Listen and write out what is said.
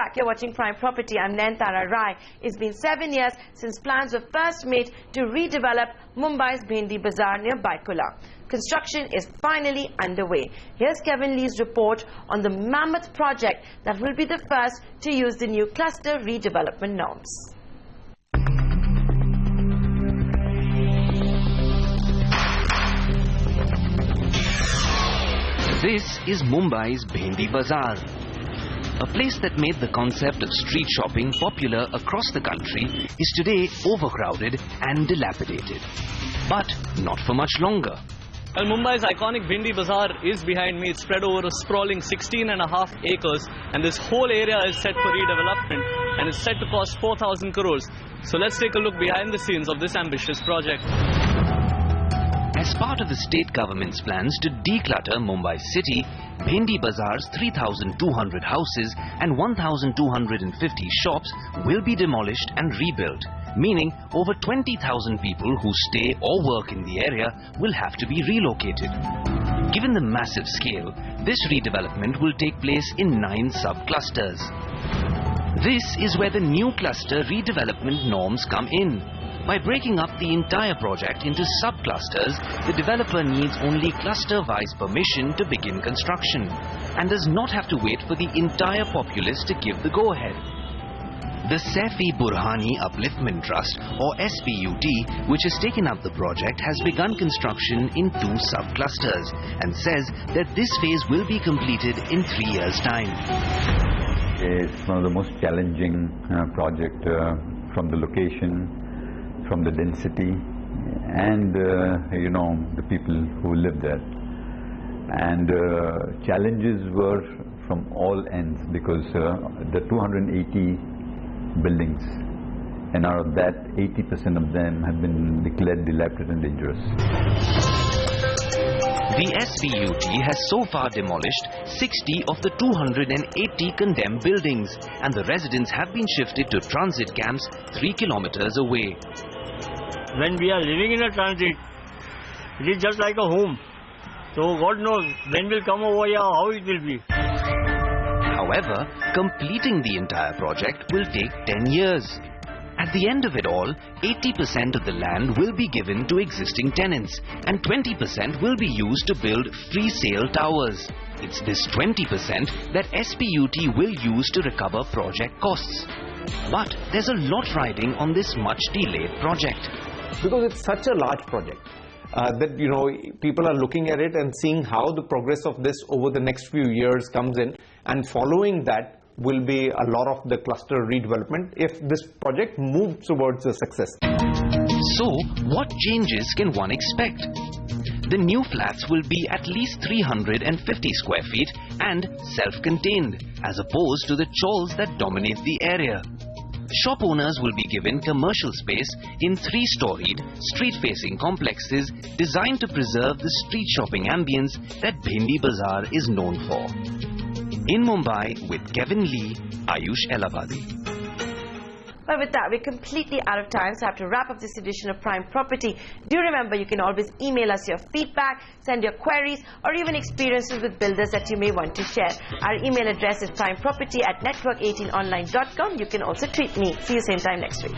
back. You're watching Prime Property. I'm Nayanthara Rai. It's been 7 years since plans were first made to redevelop Mumbai's Bhendi Bazaar near BYCULLA. Construction is finally underway. Here's Kevin Lee's report on the mammoth project that will be the first to use the new cluster redevelopment norms. This is Mumbai's Bhendi Bazaar, a place that made the concept of street shopping popular across the country is today overcrowded and dilapidated. But not for much longer. Well, Mumbai's iconic Bhendi Bazaar is behind me. It's spread over a sprawling 16.5 acres, and this whole area is set for redevelopment and is set to cost 4,000 crores. So let's take a look behind the scenes of this ambitious project. As part of the state government's plans to declutter Mumbai's city, Bhendi Bazaar's 3,200 houses and 1,250 shops will be demolished and rebuilt, meaning over 20,000 people who stay or work in the area will have to be relocated. Given the massive scale, this redevelopment will take place in 9 sub-clusters. This is where the new cluster redevelopment norms come in. By breaking up the entire project into sub-clusters, the developer needs only cluster-wise permission to begin construction and does not have to wait for the entire populace to give the go-ahead. The Saifi Burhani Upliftment Trust, or SPUT, which has taken up the project, has begun construction in 2 sub-clusters and says that this phase will be completed in 3 years' time. It's one of the most challenging projects from the location, from the density, and the people who live there. And challenges were from all ends, because the 280 buildings, and out of that 80% of them have been declared dilapidated and dangerous. The SPUT has so far demolished 60 of the 280 condemned buildings, and the residents have been shifted to transit camps 3 kilometers away. When we are living in a transit, it is just like a home. So God knows when we'll come over here, how it will be. However, completing the entire project will take 10 years. At the end of it all, 80% of the land will be given to existing tenants and 20% will be used to build free sale towers. It's this 20% that SPUT will use to recover project costs. But there's a lot riding on this much delayed project. Because it's such a large project that people are looking at it and seeing how the progress of this over the next few years comes in, and following that will be a lot of the cluster redevelopment if this project moves towards a success. So, what changes can one expect? The new flats will be at least 350 square feet and self-contained, as opposed to the chawls that dominate the area. Shop owners will be given commercial space in 3-storied, street-facing complexes designed to preserve the street shopping ambience that Bhendi Bazaar is known for. In Mumbai, with Kevin Lee, Ayush Elavadi. Well, with that, we're completely out of time, so I have to wrap up this edition of Prime Property. Do remember, you can always email us your feedback, send your queries, or even experiences with builders that you may want to share. Our email address is primeproperty@network18online.com. You can also tweet me. See you same time next week.